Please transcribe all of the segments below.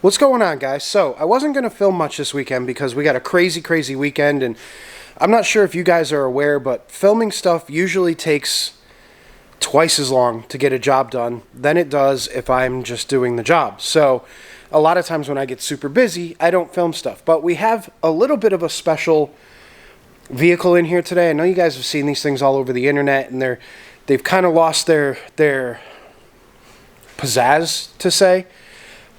What's going on, guys? So, I wasn't going to film much this weekend because we got a crazy weekend, and I'm not sure if you guys are aware, but filming stuff usually takes twice as long to get a job done than it does if I'm just doing the job. So, a lot of times when I get super busy, I don't film stuff. But we have a little bit of a special vehicle in here today. I know you guys have seen these things all over the internet, and they've kind of lost their pizzazz, to say.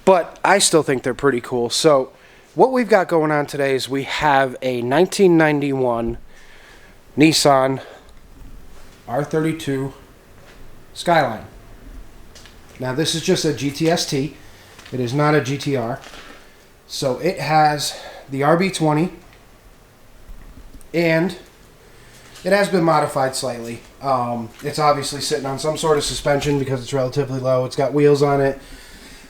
But I still think they're pretty cool. So what we've got going on today is we have a 1991 Nissan R32 Skyline. Now this is just a GTST. It is not a GTR. So it has the RB20 and it has been modified slightly. It's obviously sitting on some sort of suspension because it's relatively low. It's got wheels on it.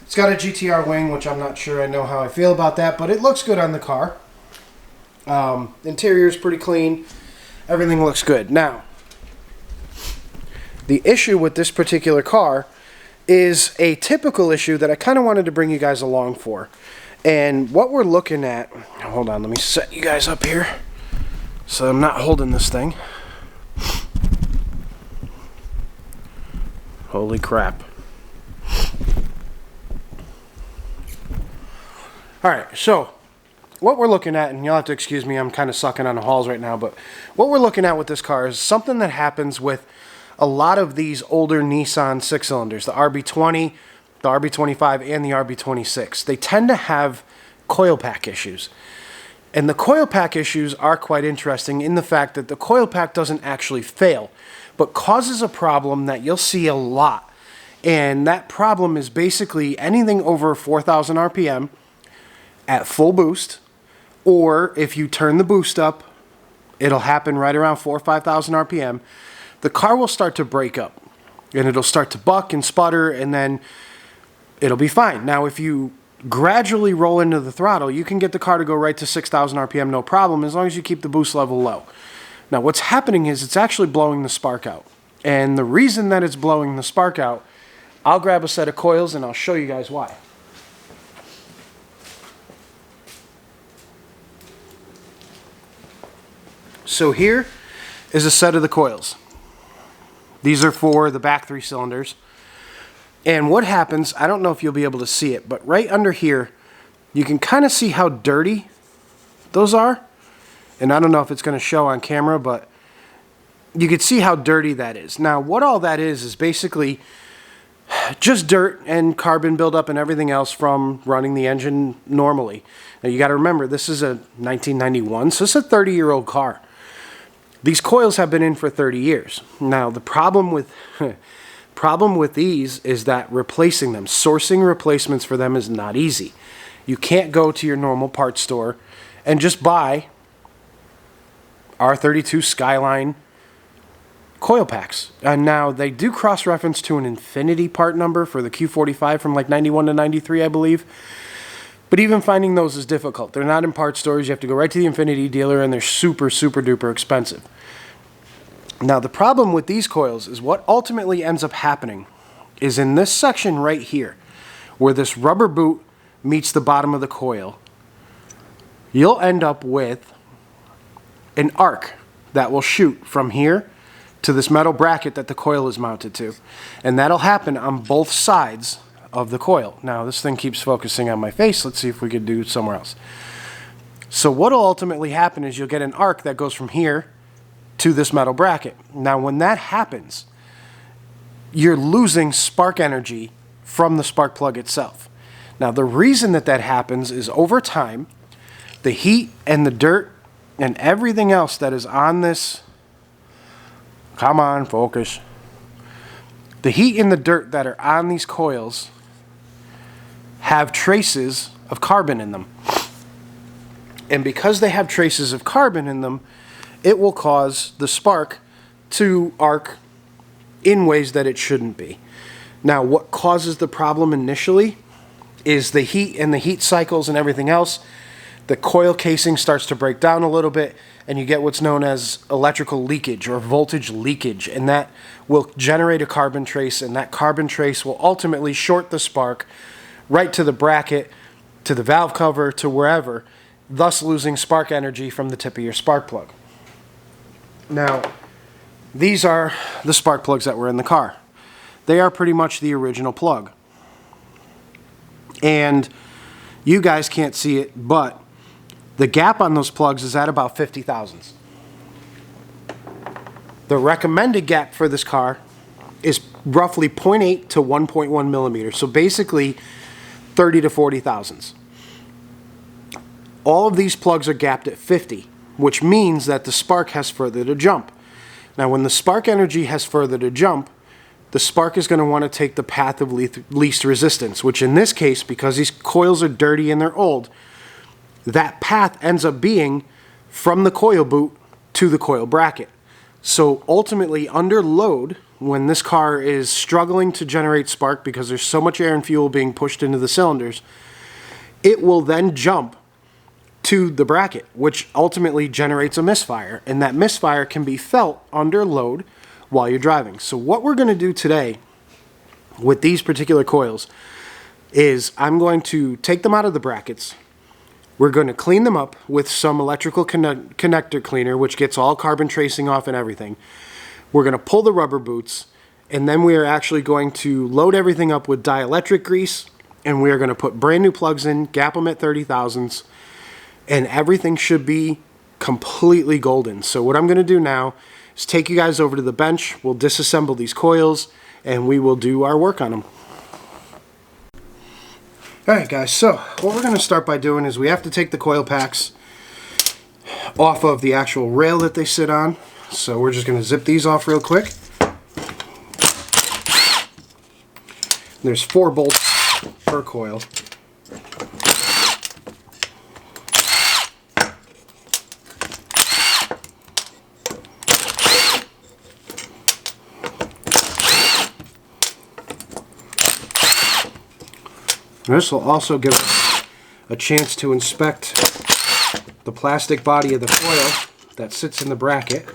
It's got a GTR wing, which I'm not sure I know how I feel about that, but it looks good on the car. Interior is pretty clean. Everything looks good. Now, the issue with this particular car is a typical issue that I kind of wanted to bring you guys along for. And what we're looking at... Hold on, let me set you guys up here so I'm not holding this thing. Holy crap. Alright, so what we're looking at, and you'll have to excuse me, I'm kind of sucking on the halls right now, but what we're looking at with this car is something that happens with a lot of these older Nissan six-cylinders, the RB20, the RB25, and the RB26. They tend to have coil pack issues. And the coil pack issues are quite interesting in the fact that the coil pack doesn't actually fail, but causes a problem that you'll see a lot. And that problem is basically anything over 4,000 RPM, at full boost, or if you turn the boost up, it'll happen right around 4,000 or 5,000 RPM, the car will start to break up, and it'll start to buck and sputter, and then it'll be fine. Now, if you gradually roll into the throttle, you can get the car to go right to 6,000 RPM, no problem, as long as you keep the boost level low. Now, what's happening is it's actually blowing the spark out, and the reason that it's blowing the spark out, I'll grab a set of coils, and I'll show you guys why. So here is a set of the coils. These are for the back three cylinders. And what happens, I don't know if you'll be able to see it, but right under here, you can kind of see how dirty those are. And I don't know if it's going to show on camera, but you can see how dirty that is. Now, what all that is basically just dirt and carbon buildup and everything else from running the engine normally. Now, you got to remember, this is a 1991, so it's a 30-year-old car. These coils have been in for 30 years. Now, the problem with these is that replacing them, sourcing replacements for them is not easy. You can't go to your normal parts store and just buy R32 Skyline coil packs. And now, they do cross-reference to an Infinity part number for the Q45 from like 91 to 93, I believe. But even finding those is difficult. They're not in parts stores. You have to go right to the Infinity dealer, and they're super duper expensive. Now, the problem with these coils is what ultimately ends up happening is in this section right here, where this rubber boot meets the bottom of the coil, you'll end up with an arc that will shoot from here to this metal bracket that the coil is mounted to. And that'll happen on both sides of the coil. Now, this thing keeps focusing on my face. Let's see if we can do it somewhere else. So what'll ultimately happen is you'll get an arc that goes from here to this metal bracket. Now, when that happens, you're losing spark energy from the spark plug itself. Now, the reason that happens is over time, the heat and the dirt and everything else that is on this... Come on, focus. The heat and the dirt that are on these coils have traces of carbon in them. And because they have traces of carbon in them, it will cause the spark to arc in ways that it shouldn't be. Now, what causes the problem initially is the heat and the heat cycles and everything else. The coil casing starts to break down a little bit, and you get what's known as electrical leakage or voltage leakage, and that will generate a carbon trace, and that carbon trace will ultimately short the spark right to the bracket, to the valve cover, to wherever, thus losing spark energy from the tip of your spark plug. Now, these are the spark plugs that were in the car. They are pretty much the original plug. And you guys can't see it, but the gap on those plugs is at about 50 thousandths. The recommended gap for this car is roughly 0.8 to 1.1 millimeters. So basically 30 to 40 thousandths. All of these plugs are gapped at 50, which means that the spark has further to jump. Now, when the spark energy has further to jump, the spark is going to want to take the path of least resistance, which in this case, because these coils are dirty and they're old, that path ends up being from the coil boot to the coil bracket. So ultimately, under load, when this car is struggling to generate spark because there's so much air and fuel being pushed into the cylinders, it will then jump to the bracket, which ultimately generates a misfire, and that misfire can be felt under load while you're driving. So what we're going to do today with these particular coils is I'm going to take them out of the brackets. We're going to clean them up with some electrical connector cleaner, which gets all carbon tracing off and everything. We're going to pull the rubber boots, and then we are actually going to load everything up with dielectric grease, and we are going to put brand new plugs in, gap them at 30 thousandths, and everything should be completely golden. So what I'm going to do now is take you guys over to the bench. We'll disassemble these coils, and we will do our work on them. Alright guys, so what we're going to start by doing is we have to take the coil packs off of the actual rail that they sit on. So we're just going to zip these off real quick. There's 4 bolts per coil. This will also give us a chance to inspect the plastic body of the coil that sits in the bracket.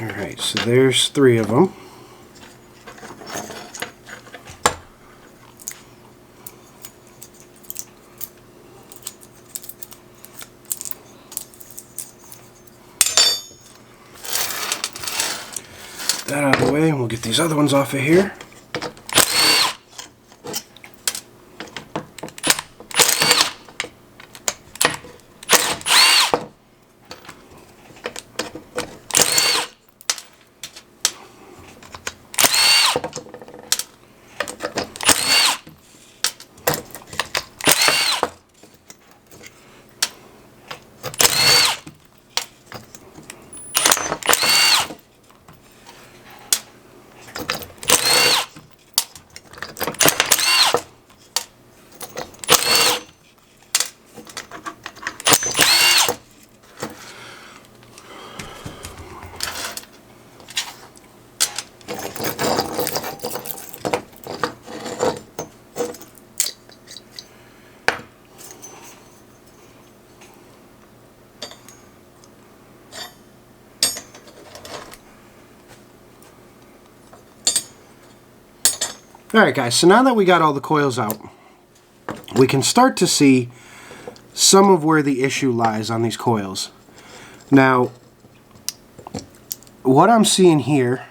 Alright, so there's 3 of them. That out of the way, and we'll get these other ones off of here. Alright guys, so now that we got all the coils out, we can start to see some of where the issue lies on these coils. Now, what I'm seeing here,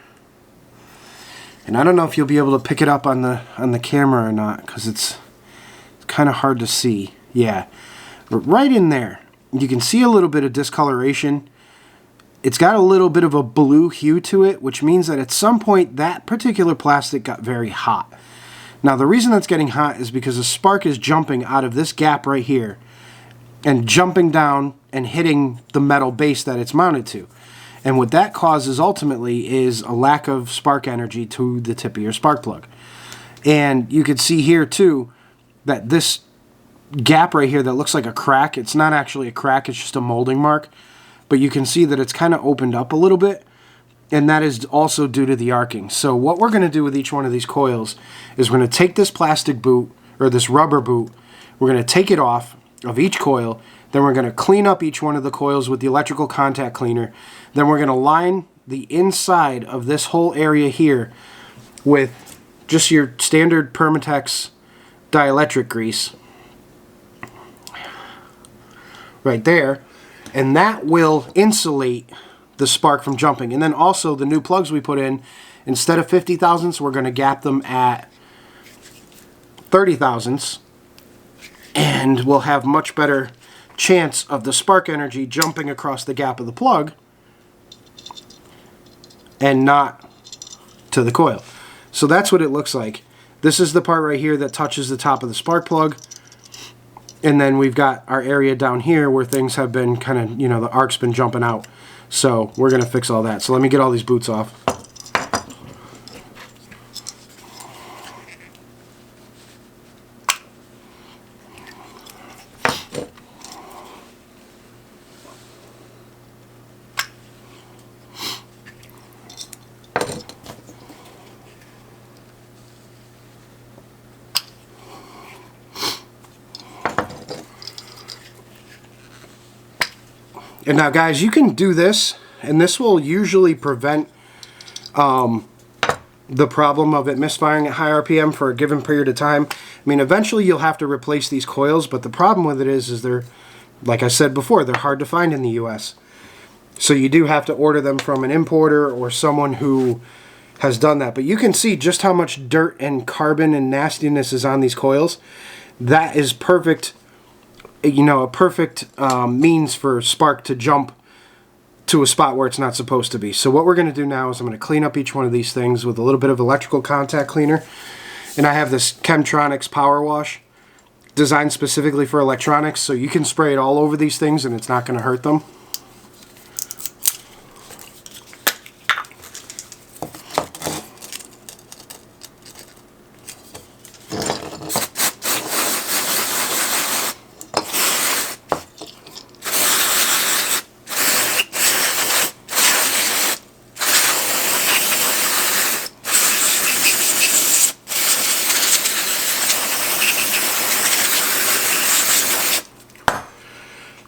and I don't know if you'll be able to pick it up on the camera or not, because it's kind of hard to see. Yeah, but right in there, you can see a little bit of discoloration. It's got a little bit of a blue hue to it, which means that at some point that particular plastic got very hot. Now the reason that's getting hot is because the spark is jumping out of this gap right here and jumping down and hitting the metal base that it's mounted to. And what that causes ultimately is a lack of spark energy to the tip of your spark plug. And you can see here too that this gap right here that looks like a crack, it's not actually a crack, it's just a molding mark. But you can see that it's kind of opened up a little bit, and that is also due to the arcing. So what we're going to do with each one of these coils is we're going to take this plastic boot, or this rubber boot, we're going to take it off of each coil, then we're going to clean up each one of the coils with the electrical contact cleaner, then we're going to line the inside of this whole area here with just your standard Permatex dielectric grease right there, and that will insulate the spark from jumping. And then also the new plugs we put in, instead of 50 thousandths, we're going to gap them at 30 thousandths, and we'll have much better chance of the spark energy jumping across the gap of the plug and not to the coil. So that's what it looks like. This is the part right here that touches the top of the spark plug. And then we've got our area down here where things have been kind of, you know, the arc's been jumping out. So we're going to fix all that. So let me get all these boots off. And now guys, you can do this, and this will usually prevent the problem of it misfiring at high RPM for a given period of time. I mean, eventually you'll have to replace these coils, but the problem with it is they're, like I said before, they're hard to find in the US. So you do have to order them from an importer or someone who has done that. But you can see just how much dirt and carbon and nastiness is on these coils. That is perfect, you know, a perfect means for spark to jump to a spot where it's not supposed to be. So what we're going to do now is I'm going to clean up each one of these things with a little bit of electrical contact cleaner. And I have this Chemtronics power wash designed specifically for electronics, so you can spray it all over these things and it's not going to hurt them.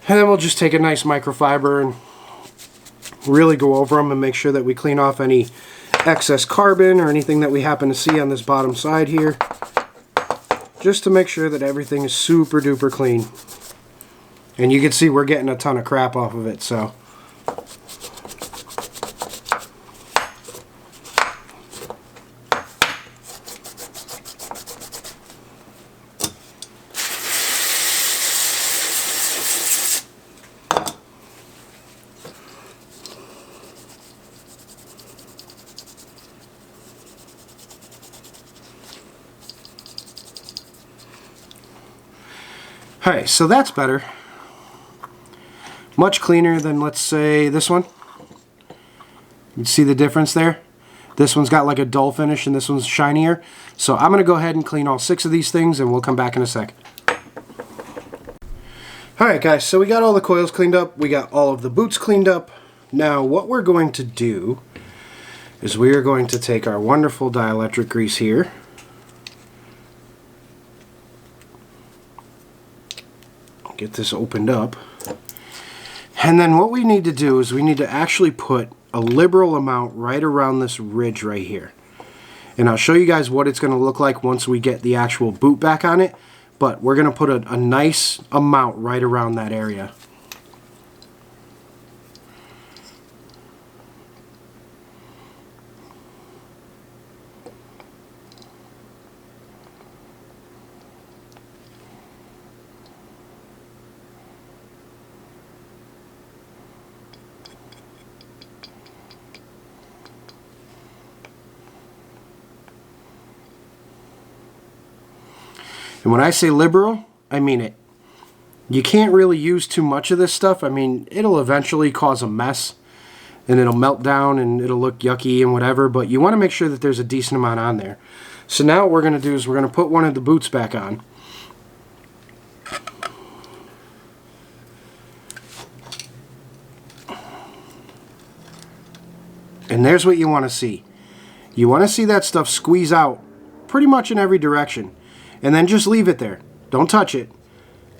And then we'll just take a nice microfiber and really go over them and make sure that we clean off any excess carbon or anything that we happen to see on this bottom side here, just to make sure that everything is super duper clean. And you can see we're getting a ton of crap off of it, so. Alright, so that's better. Much cleaner than, let's say, this one. You see the difference there? This one's got like a dull finish and this one's shinier. So I'm going to go ahead and clean all 6 of these things and we'll come back in a sec. Alright guys, so we got all the coils cleaned up. We got all of the boots cleaned up. Now what we're going to do is we are going to take our wonderful dielectric grease here. Get this opened up, and then what we need to do is we need to actually put a liberal amount right around this ridge right here, and I'll show you guys what it's going to look like once we get the actual boot back on it, but we're going to put a nice amount right around that area. And when I say liberal, I mean it. You can't really use too much of this stuff. I mean, it'll eventually cause a mess, and it'll melt down, and it'll look yucky and whatever, but you want to make sure that there's a decent amount on there. So now what we're going to do is we're going to put one of the boots back on. And there's what you want to see. You want to see that stuff squeeze out pretty much in every direction. And then just leave it there. Don't touch it.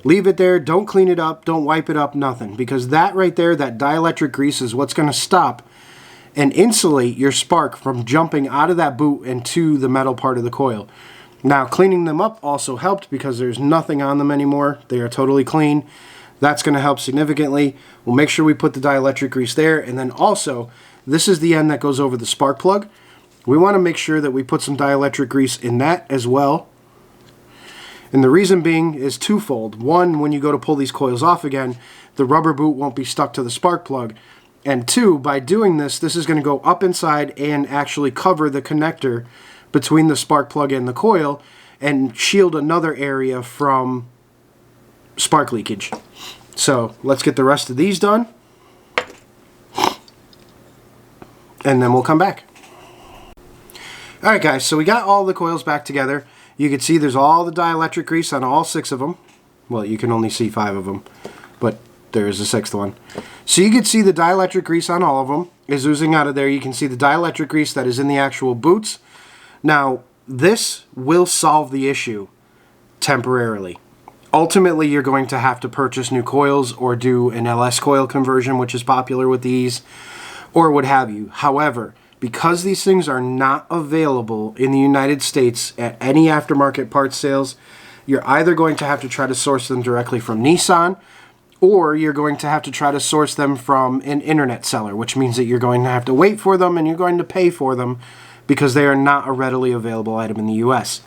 Leave it there. Don't clean it up. Don't wipe it up. Nothing. Because that right there, that dielectric grease, is what's going to stop and insulate your spark from jumping out of that boot into the metal part of the coil. Now, cleaning them up also helped because there's nothing on them anymore. They are totally clean. That's going to help significantly. We'll make sure we put the dielectric grease there, and then also, this is the end that goes over the spark plug. We want to make sure that we put some dielectric grease in that as well. And the reason being is twofold. One, when you go to pull these coils off again, the rubber boot won't be stuck to the spark plug. And two, by doing this, this is going to go up inside and actually cover the connector between the spark plug and the coil and shield another area from spark leakage. So let's get the rest of these done, and then we'll come back. Alright guys, so we got all the coils back together. You can see there's all the dielectric grease on all 6 of them. Well, you can only see 5 of them, but there is a 6th one. So you can see the dielectric grease on all of them is oozing out of there. You can see the dielectric grease that is in the actual boots. Now, this will solve the issue temporarily. Ultimately, you're going to have to purchase new coils or do an LS coil conversion, which is popular with these, or what have you. However, because these things are not available in the United States at any aftermarket parts sales, you're either going to have to try to source them directly from Nissan, or you're going to have to try to source them from an internet seller, which means that you're going to have to wait for them and you're going to pay for them because they are not a readily available item in the US.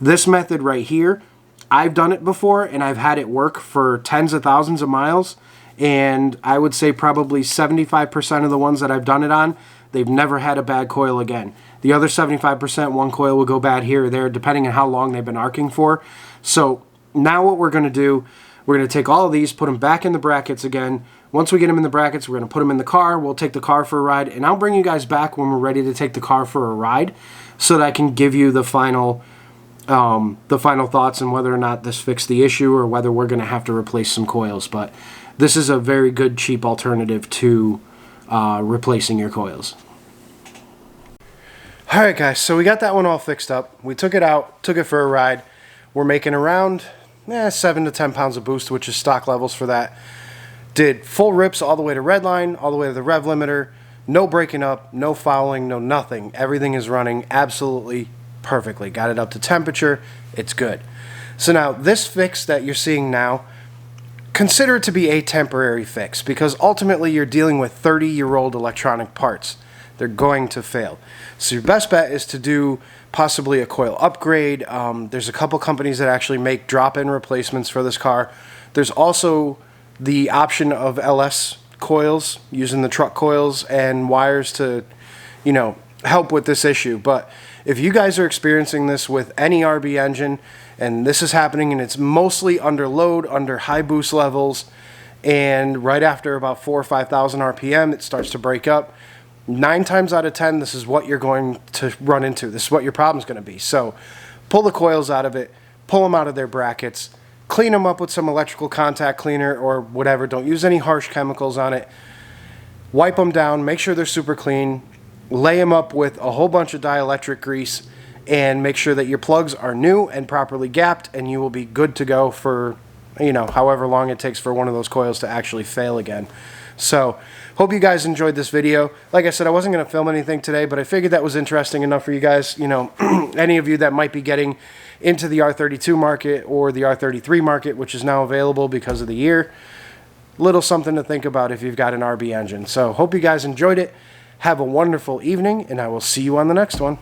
This method right here, I've done it before and I've had it work for tens of thousands of miles, and I would say probably 75% of the ones that I've done it on, they've never had a bad coil again. The other 75%, one coil will go bad here or there depending on how long they've been arcing for. So now what we're going to do, we're going to take all of these, put them back in the brackets again. Once we get them in the brackets, we're going to put them in the car. We'll take the car for a ride, and I'll bring you guys back when we're ready to take the car for a ride so that I can give you the final thoughts on whether or not this fixed the issue or whether we're going to have to replace some coils. But this is a very good, cheap alternative to replacing your coils. Alright guys, so we got that one all fixed up. We took it out, took it for a ride. We're making around 7 to 10 pounds of boost, which is stock levels for that. Did full rips all the way to redline, all the way to the rev limiter. No breaking up, no fouling, no nothing. Everything is running absolutely perfectly. Got it up to temperature. It's good. So now this fix that you're seeing now, consider it to be a temporary fix because ultimately you're dealing with 30-year-old electronic parts. They're going to fail. So your best bet is to do possibly a coil upgrade. There's a couple companies that actually make drop-in replacements for this car. There's also the option of LS coils, using the truck coils and wires to, you know, help with this issue. But if you guys are experiencing this with any RB engine, and this is happening and it's mostly under load, under high boost levels, and right after about 4,000 or 5,000 RPM, it starts to break up. 9 times out of 10, this is what you're going to run into. This is what your problem's going to be. So pull the coils out of it, pull them out of their brackets, clean them up with some electrical contact cleaner or whatever. Don't use any harsh chemicals on it. Wipe them down, make sure they're super clean, lay them up with a whole bunch of dielectric grease, and make sure that your plugs are new and properly gapped, and you will be good to go for, you know, however long it takes for one of those coils to actually fail again. So, hope you guys enjoyed this video. Like I said, I wasn't going to film anything today, but I figured that was interesting enough for you guys. You know, any of you that might be getting into the R32 market or the R33 market, which is now available because of the year. Little something to think about if you've got an RB engine. So, hope you guys enjoyed it. Have a wonderful evening, and I will see you on the next one.